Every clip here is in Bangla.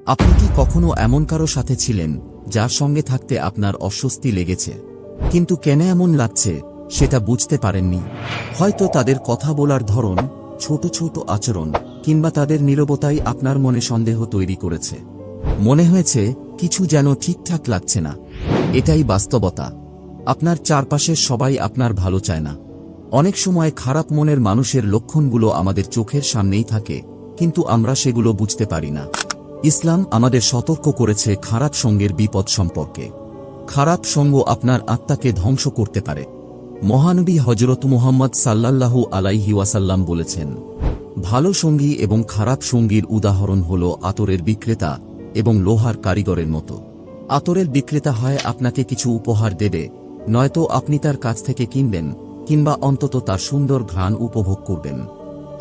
আপনি কি কখনো এমন কারো সাথে ছিলেন যার সঙ্গে থাকতে আপনার অস্বস্তি লেগেছে, কিন্তু কেন এমন লাগছে সেটা বুঝতে পারেননি? হয়তো তাদের কথা বলার ধরন, ছোট ছোট আচরণ কিংবা তাদের নীরবতাই আপনার মনে সন্দেহ তৈরি করেছে। মনে হয়েছে কিছু যেন ঠিকঠাক লাগছে না। এটাই বাস্তবতা। আপনার চারপাশের সবাই আপনার ভালো চায় না। অনেক সময় খারাপ মনের মানুষের লক্ষণগুলো আমাদের চোখের সামনেই থাকে, কিন্তু আমরা সেগুলো বুঝতে পারি না। ইসলাম আমাদের সতর্ক করেছে খারাপ সঙ্গের বিপদ সম্পর্কে। খারাপ সঙ্গ আপনার আত্মাকে ধ্বংস করতে পারে। মহানবী হযরত মুহাম্মদ সাল্লাল্লাহু আলাইহি ওয়াসাল্লাম বলেছেন, ভালো সঙ্গী এবং খারাপ সঙ্গীর উদাহরণ হল আতরের বিক্রেতা এবং লোহার কারিগরের মতো। আতরের বিক্রেতা হয় আপনাকে কিছু উপহার দেবে, নয়তো আপনি তার কাছ থেকে কিনবেন কিংবা অন্তত তার সুন্দর ঘ্রাণ উপভোগ করবেন।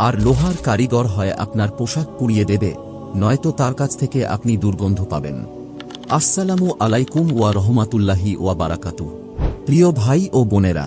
আর লোহার কারিগর হয় আপনার পোশাক পুড়িয়ে দেবে, নয়তো তার কাছ থেকে আপনি দুর্গন্ধ পাবেন। আসসালামু আলাইকুম ওয়া রাহমাতুল্লাহি ওয়া বারাকাতুহু। প্রিয় ভাই ও বোনেরা,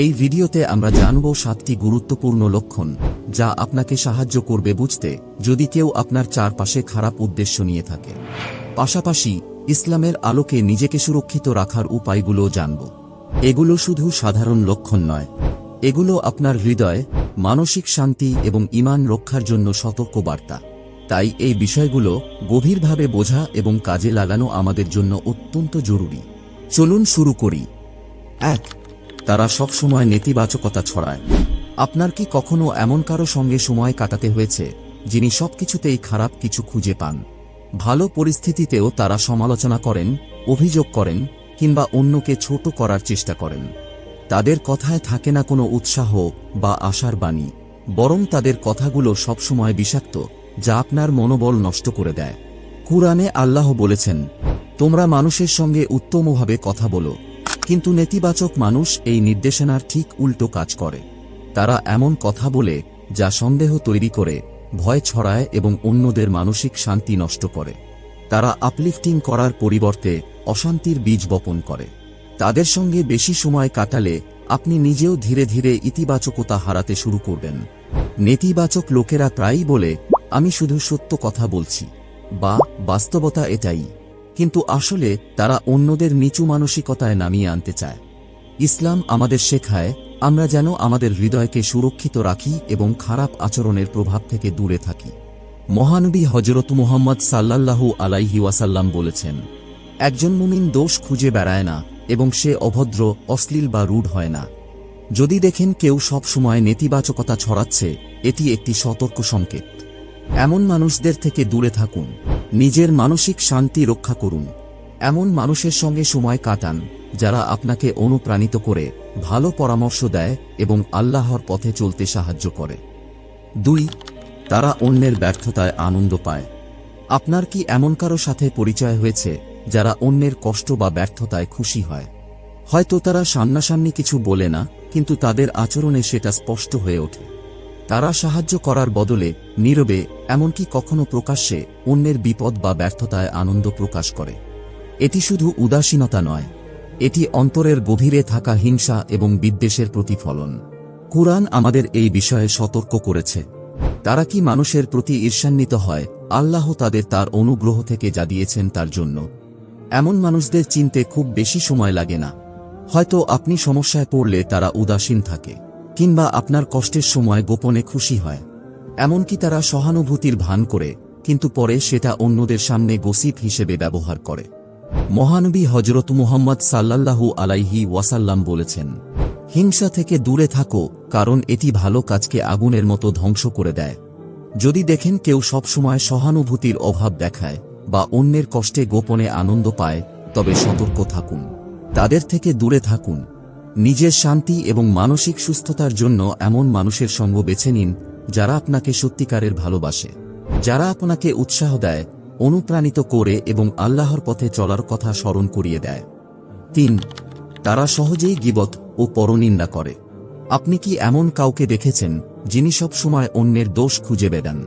এই ভিডিওতে আমরা জানব 7টি গুরুত্বপূর্ণ লক্ষণ যা আপনাকে সাহায্য করবে বুঝতে যদি কেউ আপনার চারপাশে খারাপ উদ্দেশ্য নিয়ে থাকে। পাশাপাশি ইসলামের আলোকে নিজেকে সুরক্ষিত রাখার উপায়গুলোও জানব। এগুলো শুধু সাধারণ লক্ষণ নয়, এগুলো আপনার হৃদয়, মানসিক শান্তি এবং ঈমান রক্ষার জন্য সতর্ক বার্তা। তাই এই বিষয়গুলো গভীরভাবে বোঝা এবং কাজে লাগানো আমাদের জন্য অত্যন্ত জরুরি। চলুন শুরু করি। 1. তারা সবসময় নেতিবাচকতা ছড়ায়। আপনার কি কখনো এমন কারো সঙ্গে সময় কাটাতে হয়েছে যিনি সবকিছুতেই খারাপ কিছু খুঁজে পান? ভালো পরিস্থিতিতেও তারা সমালোচনা করেন, অভিযোগ করেন কিংবা অন্যকে ছোট করার চেষ্টা করেন। তাদের কথায় থাকে না কোনো উৎসাহ বা আশার বাণী, বরং তাদের কথাগুলো সবসময় বিষাক্ত, যা আপনার মনোবল নষ্ট করে দেয়। কুরআনে আল্লাহ বলেছেন, তোমরা মানুষের সঙ্গে উত্তমভাবে কথা বলো, কিন্তু নেতিবাচক মানুষ এই নির্দেশনার ঠিক উল্টো কাজ করে। তারা এমন কথা বলে যা সন্দেহ তৈরি করে, ভয় ছড়ায় এবং অন্যদের মানসিক শান্তি নষ্ট করে। তারা আপলিফটিং করার পরিবর্তে অশান্তির বীজ বপন করে। তাদের সঙ্গে বেশি সময় কাটালে আপনি নিজেও ধীরে ধীরে ইতিবাচকতা হারাতে শুরু করবেন। নেতিবাচক লোকেরা প্রায়ই বলে, আমি শুধু সত্য কথা বলছি, বা বাস্তবতা এটাই, কিন্তু আসলে তারা অন্যদের নিচু মানসিকতায় নামিয়ে আনতে চায়। ইসলাম আমাদের শেখায় আমরা যেন আমাদের হৃদয়কে সুরক্ষিত রাখি এবং খারাপ আচরণের প্রভাব থেকে দূরে থাকি। মহানবী হযরত মুহাম্মদ সাল্লাল্লাহু আলাইহি ওয়াসাল্লাম বলেছেন, একজন মুমিন দোষ খুঁজে বেড়ায় না এবং সে অভদ্র, অশ্লীল বা রূঢ় হয় না। যদি দেখেন কেউ সব সময় নেতিবাচকতা ছড়াচ্ছে, এটি একটি সতর্ক সংকেত। এমন মানুষদের থেকে দূরে থাকুন। নিজের মানসিক শান্তি রক্ষা করুন। এমন মানুষের সঙ্গে সময় কাটান যারা আপনাকে অনুপ্রাণিত করে, ভালো পরামর্শ দেয় এবং আল্লাহর পথে চলতে সাহায্য করে। 2. তারা অন্যের ব্যর্থতায় আনন্দ পায়। আপনার কি এমন কারো সাথে পরিচয় হয়েছে যারা অন্যের কষ্ট বা ব্যর্থতায় খুশি হয়? হয়তো তারা সামনাসামনি কিছু বলে না, কিন্তু তাদের আচরণে সেটা স্পষ্ট হয়ে ওঠে। তারা সাহায্য করার বদলে নীরবে, এমনকি কখনো প্রকাশ্যে, অন্যের বিপদ বা ব্যর্থতায় আনন্দ প্রকাশ করে। এটি শুধু উদাসীনতা নয়, এটি অন্তরের গভীরে থাকা হিংসা এবং বিদ্বেষের প্রতিফলন। কুরআন আমাদের এই বিষয়ে সতর্ক করেছে। তারা কি মানুষের প্রতি ঈর্ষান্বিত হয়? আল্লাহ তাদের তার অনুগ্রহ থেকে যা দিয়েছেন তার জন্য। এমন মানুষদের চিনতে খুব বেশি সময় লাগে না। হয়তো আপনি সমস্যায় পড়লে তারা উদাসীন থাকে, কিংবা আপনার কষ্টের সময় গোপনে খুশি হয়। এমনকি তারা সহানুভূতির ভান করে, কিন্তু পরে সেটা অন্যদের সামনে গসিপ হিসেবে ব্যবহার করে। মহানবী হযরত মুহাম্মদ সাল্লাল্লাহু আলাইহি ওয়াসাল্লাম বলেছেন, হিংসা থেকে দূরে থাকো, কারণ এটি ভালো কাজকে আগুনের মতো ধ্বংস করে দেয়। যদি দেখেন কেউ সবসময় সহানুভূতির অভাব দেখায় বা অন্যের কষ্টে গোপনে আনন্দ পায়, তবে সতর্ক থাকুন। তাদের থেকে দূরে থাকুন। নিজের শান্তি এবং মানসিক সুস্থতার জন্য এমন মানুষের সঙ্গ বেছে নিন যারা আপনাকে সত্যিকারের ভালোবাসে, যারা আপনাকে উৎসাহ দেয়, অনুপ্রাণিত করে এবং আল্লাহর পথে চলার কথা স্মরণ করিয়ে দেয়। 3. তারা সহজেই গীবত ও পরনিন্দা করে। আপনি কি এমন কাউকে দেখেছেন যিনি সব সময় অন্যের দোষ খুঁজে বেড়ান?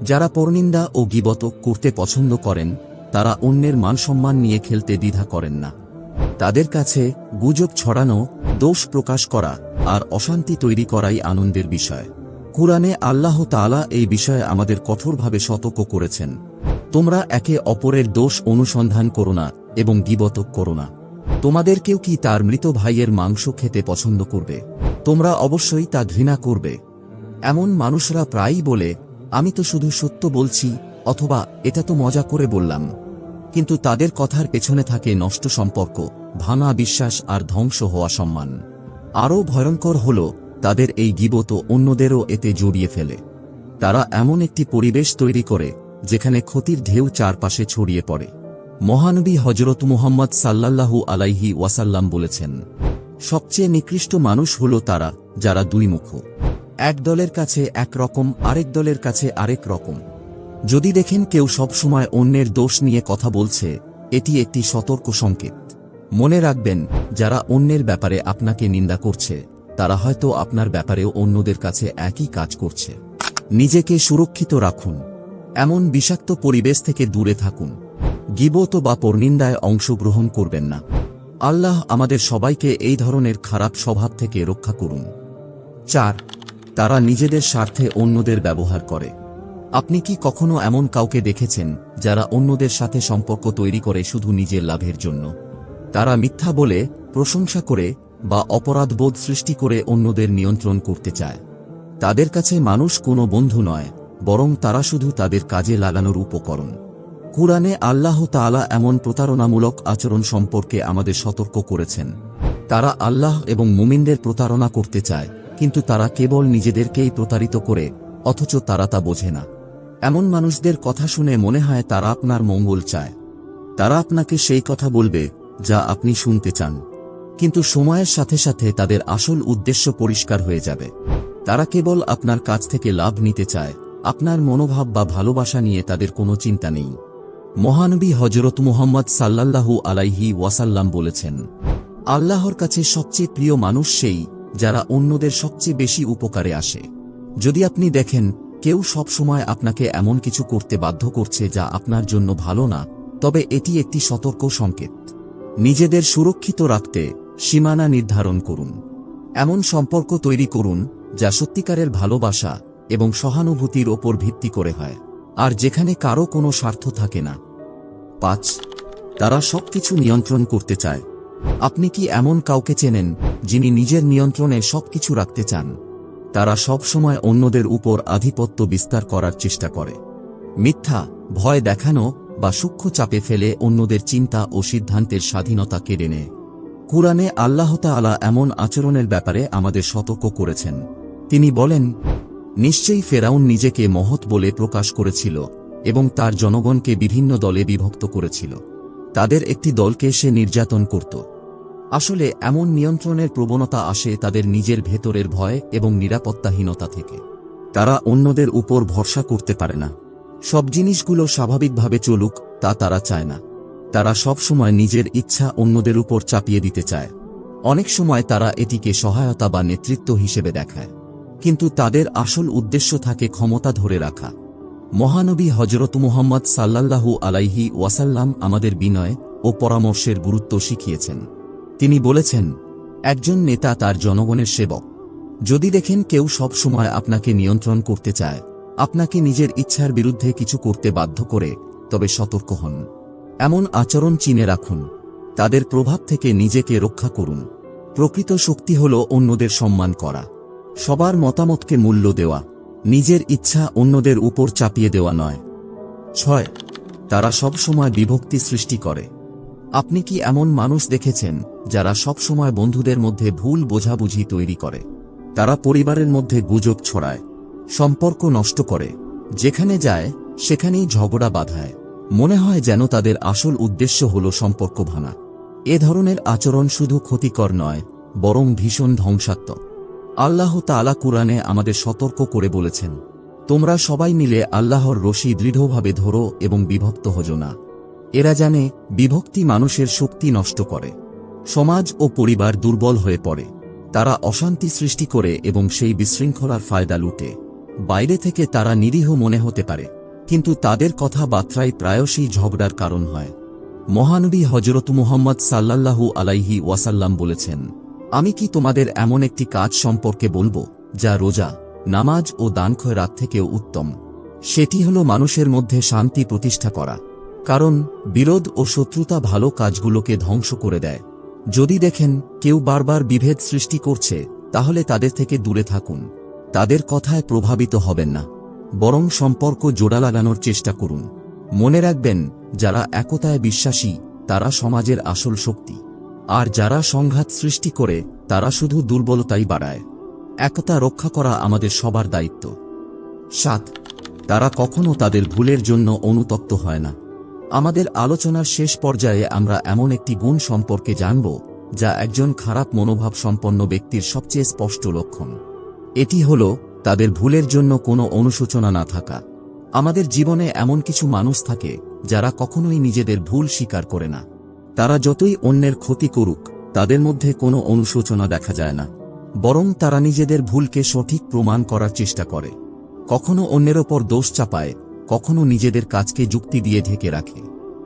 যারা পরনিন্দা ও গীবত করতে পছন্দ করেন, তারা অন্যের মানসম্মান নিয়ে খেলতে দ্বিধা করেন না। তাদের কাছে গুজব ছড়ানো, দোষ প্রকাশ করা আর অশান্তি তৈরি করাই আনন্দের বিষয়। কুরআনে আল্লাহ তাআলা এই বিষয়ে আমাদের কঠোরভাবে সতর্ক করেছেন। তোমরা একে অপরের দোষ অনুসন্ধান করো না এবং গীবত করো না। তোমাদের কেউ কি তার মৃত ভাইয়ের মাংস খেতে পছন্দ করবে? তোমরা অবশ্যই তা ঘৃণা করবে। এমন মানুষরা প্রায়ই বলে, আমি তো শুধু সত্য বলছি, অথবা এটা তো মজা করে বললাম। কিন্তু তাদের কথার পেছনে থাকে নষ্ট সম্পর্ক, ভাঙা বিশ্বাস আর ধ্বংস হওয়া সম্মান। আরও ভয়ঙ্কর হল, তাদের এই গীবত অন্যদেরও এতে জড়িয়ে ফেলে। তারা এমন একটি পরিবেশ তৈরি করে যেখানে ক্ষতির ঢেউ চারপাশে ছড়িয়ে পড়ে। মহানবী হযরত মুহাম্মদ সাল্লাল্লাহু আলাইহি ওয়াসাল্লাম বলেছেন, সবচেয়ে নিকৃষ্ট মানুষ হল তারা যারা দুই মুখ। এক দলের কাছে এক রকম, আরেক দলের কাছে আরেক রকম। যদি দেখেন কেউ সবসময় অন্যের দোষ নিয়ে কথা বলছে, এটি একটি সতর্ক সংকেত। মনে রাখবেন, যারা অন্যের ব্যাপারে আপনাকে নিন্দা করছে, তারা হয়তো আপনার ব্যাপারেও অন্যদের কাছে একই কাজ করছে। নিজেকে সুরক্ষিত রাখুন। এমন বিষাক্ত পরিবেশ থেকে দূরে থাকুন। গীবত বা পরনিন্দায় অংশগ্রহণ করবেন না। আল্লাহ আমাদের সবাইকে এই ধরনের খারাপ স্বভাব থেকে রক্ষা করুন। 4. তারা নিজেদের স্বার্থে অন্যদের ব্যবহার করে। আপনি কি কখনো এমন কাউকে দেখেছেন যারা অন্যদের সাথে সম্পর্ক তৈরি করে শুধু নিজের লাভের জন্য? তারা মিথ্যা বলে, প্রশংসা করে বা অপরাধবোধ সৃষ্টি করে অন্যদের নিয়ন্ত্রণ করতে চায়। তাদের কাছে মানুষ কোনো বন্ধু নয়, বরং তারা শুধু তাদের কাজে লাগানোর উপকরণ। কুরআনে আল্লাহ তাআলা এমন প্রতারণামূলক আচরণ সম্পর্কে আমাদের সতর্ক করেছেন। তারা আল্লাহ এবং মুমিনদের প্রতারণা করতে চায়, কিন্তু তারা কেবল নিজেদেরকেই প্রতারিত করে, অথচ তারা তা বোঝে না। এমন মানুষদের কথা শুনে মনে হয় তারা আপনার মঙ্গল চায়। তারা আপনাকে সেই কথা বলবে যা আপনি শুনতে চান, কিন্তু সময়ের সাথে সাথে তাদের আসল উদ্দেশ্য পরিষ্কার হয়ে যাবে। তারা কেবল আপনার কাছ থেকে লাভ নিতে চায়, আপনার মনোভাব বা ভালোবাসা নিয়ে তাদের কোনো চিন্তা নেই। মহানবী হযরত মুহাম্মদ সাল্লাল্লাহু আলাইহি ওয়াসাল্লাম বলেছেন, আল্লাহর কাছে সবচেয়ে প্রিয় মানুষ সেই যারা অন্যদের সবচেয়ে বেশি উপকারে আসে। যদি আপনি দেখেন কেউ সব সময় আপনাকে এমন কিছু করতে বাধ্য করছে যা আপনার জন্য ভালো না, তবে এটি একটি সতর্ক সংকেত। নিজেদের সুরক্ষিত রাখতে সীমানা নির্ধারণ করুন। এমন সম্পর্ক তৈরি করুন যা সত্যিকারের ভালোবাসা এবং সহানুভূতির ওপর ভিত্তি করে হয়, আর যেখানে কারো কোনো স্বার্থ থাকে না। 5. তারা সবকিছু নিয়ন্ত্রণ করতে চায়। আপনি কি এমন কাউকে চেনেন যিনি নিজের নিয়ন্ত্রণে সবকিছু রাখতে চান? তারা সব সময় অন্যদের উপর আধিপত্য বিস্তার করার চেষ্টা করে। মিথ্যা, ভয় দেখানো বা সূক্ষ্ম চাপে ফেলে অন্যদের চিন্তা ও সিদ্ধান্তের স্বাধীনতা কেড়ে নেয়। কুরআনে আল্লাহ তাআলা এমন আচরণের ব্যাপারে আমাদের সতর্ক করেছেন। তিনি বলেন, নিশ্চয়ই ফেরাউন নিজেকে মহৎ বলে প্রকাশ করেছিল এবং তার জনগণকে বিভিন্ন দলে বিভক্ত করেছিল। তাদের একটি দলকে সে নির্যাতন করত। আসলে এমন নিয়ন্ত্রণের প্রবণতা আসে তাদের নিজের ভেতরের ভয় এবং নিরাপত্তাহীনতা থেকে। তারা অন্যদের উপর ভরসা করতে পারে না। সব জিনিসগুলো স্বাভাবিকভাবে চলুক তা তারা চায় না। তারা সব সময় নিজের ইচ্ছা অন্যদের উপর চাপিয়ে দিতে চায়। অনেক সময় তারা এটিকে সহায়তা বা নেতৃত্ব হিসেবে দেখায়, কিন্তু তাদের আসল উদ্দেশ্য থাকে ক্ষমতা ধরে রাখা। মহানবী হযরত মুহাম্মদ সাল্লাল্লাহু আলাইহি ওয়াসাল্লাম আমাদের বিনয় ও পরামর্শের গুরুত্ব শিখিয়েছেন। তিনি বলেছেন, একজন নেতা তার জনগণের সেবক। যদি দেখেন কেউ সব সময় আপনাকে নিয়ন্ত্রণ করতে চায়, আপনাকে নিজের ইচ্ছার বিরুদ্ধে কিছু করতে বাধ্য করে, তবে সতর্ক হন। এমন আচরণ চিনে রাখুন। তাদের প্রভাব থেকে নিজেকে রক্ষা করুন। প্রকৃত শক্তি হল অন্যদের সম্মান করা, সবার মতামতকে মূল্য দেওয়া, নিজের ইচ্ছা অন্যদের উপর চাপিয়ে দেওয়া নয়। 6. তারা সব সময় বিভক্তি সৃষ্টি করে। আপনি কি এমন মানুষ দেখেছেন যারা সব সময় বন্ধুদের মধ্যে ভুল বোঝাবুঝি তৈরি করে? তারা পরিবারের মধ্যে গুজব ছড়ায়, সম্পর্ক নষ্ট করে, যেখানে যায় সেখানেই ঝগড়া বাঁধায়। মনে হয় যেন তাদের আসল উদ্দেশ্য হল সম্পর্ক ভাঙা। এ ধরনের আচরণ শুধু ক্ষতিকর নয়, বরং ভীষণ ধ্বংসাত্মক। আল্লাহ তাআলা কুরআনে আমাদের সতর্ক করে বলেছেন, তোমরা সবাই মিলে আল্লাহর রশি দৃঢ়ভাবে ধরো এবং বিভক্ত হজো না। এরা জানে বিভক্তি মানুষের শক্তি নষ্ট করে, সমাজ ও পরিবার দুর্বল হয়ে পড়ে। তারা অশান্তি সৃষ্টি করে এবং সেই বিশৃঙ্খলার ফায়দা লুটে। বাইরে থেকে তারা নিরীহ মনে হতে পারে, কিন্তু তাদের কথাবার্তায় প্রায়শই ঝগড়ার কারণ হয়। মহানবী হযরত মুহাম্মদ সাল্লাল্লাহু আলাইহি ওয়াসাল্লাম বলেছেন, আমি কি তোমাদের এমন একটি কাজ সম্পর্কে বলবো যা রোজা, নামাজ ও দান খয়রাত থেকেও উত্তম? সেটি হলো মানুষের মধ্যে শান্তি প্রতিষ্ঠা করা। কারণ বিরোধ ও শত্রুতা ভালো কাজগুলোকে ধ্বংস করে দেয়। যদি দেখেন কেউ বারবার বিভেদ সৃষ্টি করছে, তাহলে তাদের থেকে দূরে থাকুন। তাদের কথায় প্রভাবিত হবেন না, বরং সম্পর্ক জোড়া লাগানোর চেষ্টা করুন। মনে রাখবেন, যারা একতায় বিশ্বাসী তারা সমাজের আসল শক্তি, আর যারা সংঘাত সৃষ্টি করে তারা শুধু দুর্বলতাই বাড়ায়। একতা রক্ষা করা আমাদের সবার দায়িত্ব। 7. তারা কখনো তাদের ভুলের জন্য অনুতপ্ত হয় না। আমাদের আলোচনার শেষ পর্যায়ে আমরা এমন একটি গুণ সম্পর্কে জানব যা একজন খারাপ মনোভাব সম্পন্ন ব্যক্তির সবচেয়ে স্পষ্ট লক্ষণ। এটি হল তাদের ভুলের জন্য কোনো অনুশোচনা না থাকা। আমাদের জীবনে এমন কিছু মানুষ থাকে যারা কখনোই নিজেদের ভুল স্বীকার করে না। তারা যতই অন্যের ক্ষতি করুক, তাদের মধ্যে কোনো অনুশোচনা দেখা যায় না, বরং তারা নিজেদের ভুলকে সঠিক প্রমাণ করার চেষ্টা করে। কখনো অন্যের ওপর দোষ চাপায়, কখনো নিজেদের কাজকে যুক্তি দিয়ে ঢেকে রাখে।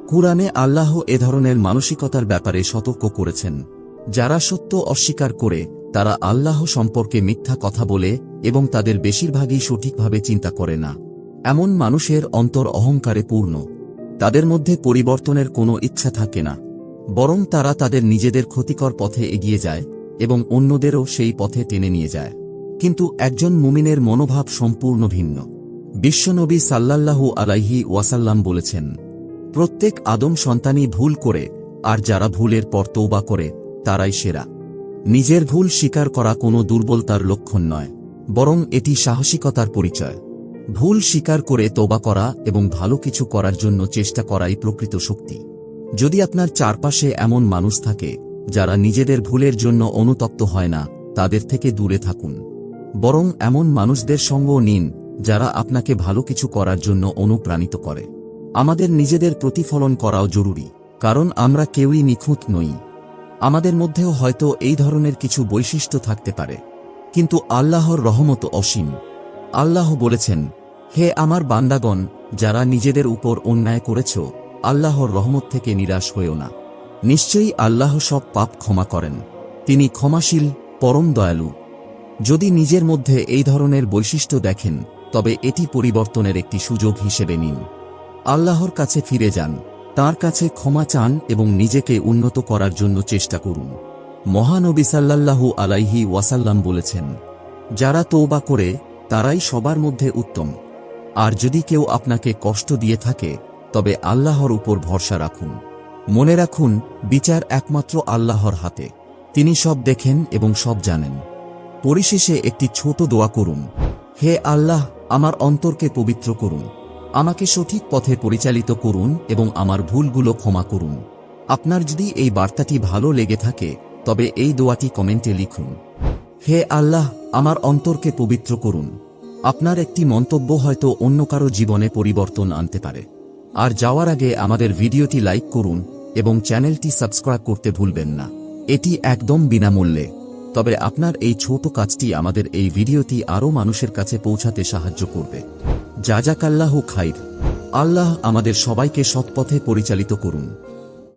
কুরআনে আল্লাহ এ ধরনের মানসিকতার ব্যাপারে সতর্ক করেছেন। যারা সত্য অস্বীকার করে, তারা আল্লাহ সম্পর্কে মিথ্যা কথা বলে এবং তাদের বেশিরভাগই সঠিকভাবে চিন্তা করে না। এমন মানুষের অন্তর অহংকারে পূর্ণ। তাদের মধ্যে পরিবর্তনের কোনো ইচ্ছা থাকে না, বরং তারা তাদের নিজেদের ক্ষতিকর পথে এগিয়ে যায় এবং অন্যদেরও সেই পথে টেনে নিয়ে যায়। কিন্তু একজন মুমিনের মনোভাব সম্পূর্ণ ভিন্ন। বিশ্বনবী সাল্লাল্লাহু আলাইহি ওয়াসাল্লাম বলেছেন, প্রত্যেক আদম সন্তানই ভুল করে, আর যারা ভুলের পর তওবা করে তারাই সেরা। নিজের ভুল স্বীকার করা কোনো দুর্বলতার লক্ষণ নয়, বরং এটি সাহসিকতার পরিচয়। ভুল স্বীকার করে তওবা করা এবং ভালো কিছু করার জন্য চেষ্টা করাই প্রকৃত শক্তি। যদি আপনার চারপাশে এমন মানুষ থাকে যারা নিজেদের ভুলের জন্য অনুতপ্ত হয় না, তাদের থেকে দূরে থাকুন। বরং এমন মানুষদের সঙ্গ নিন যারা আপনাকে ভালো কিছু করার জন্য অনুপ্রাণিত করে। আমাদের নিজেদের প্রতিফলন করাও জরুরি, কারণ আমরা কেউই নিখুঁত নই। আমাদের মধ্যেও হয়তো এই ধরনের কিছু বৈশিষ্ট্য থাকতে পারে, কিন্তু আল্লাহর রহমত অসীম। আল্লাহ বলেছেন, হে আমার বান্দাগণ, যারা নিজেদের উপর অন্যায় করেছ, আল্লাহর রহমত থেকে নিরাশ হয়েও না। নিশ্চয়ই আল্লাহ সব পাপ ক্ষমা করেন, তিনি ক্ষমাশীল, পরম দয়ালু। যদি নিজের মধ্যে এই ধরনের বৈশিষ্ট্য দেখেন, তবে এটি পরিবর্তনের একটি সুযোগ হিসেবে নিন। আল্লাহর কাছে ফিরে যান, তাঁর কাছে ক্ষমা চান এবং নিজেকে উন্নত করার জন্য চেষ্টা করুন। মহানবী সাল্লাল্লাহু আলাইহি ওয়াসাল্লাম বলেছেন, যারা তওবা করে তারাই সবার মধ্যে উত্তম। আর যদি কেউ আপনাকে কষ্ট দিয়ে থাকে, তবে আল্লাহর উপর ভরসা রাখুন। মনে রাখুন, বিচার একমাত্র আল্লাহর হাতে। তিনি সব দেখেন এবং সব জানেন। পরিশেষে একটি ছোট দোয়া করুন। হে আল্লাহ, আমার অন্তরকে পবিত্র করুন, আমাকে সঠিক পথে পরিচালিত করুন এবং আমার ভুলগুলো ক্ষমা করুন। আপনার যদি এই বার্তাটি ভালো লেগে থাকে, তবে এই দোয়াটি কমেন্টে লিখুন, হে আল্লাহ, আমার অন্তরকে পবিত্র করুন। আপনার একটি মন্তব্য হয়তো অন্য কারো জীবনে পরিবর্তন আনতে পারে। আর যাওয়ার আগে আমাদের ভিডিওটি লাইক করুন এবং চ্যানেলটি সাবস্ক্রাইব করতে ভুলবেন না। এটি একদম বিনামূল্যে, তবে আপনার এই ছোট কাজটি আমাদের এই ভিডিওটি আরও মানুষের কাছে পৌঁছাতে সাহায্য করবে। জাযাকাল্লাহু খাইর। আল্লাহ আমাদের সবাইকে সৎপথে পরিচালিত করুন।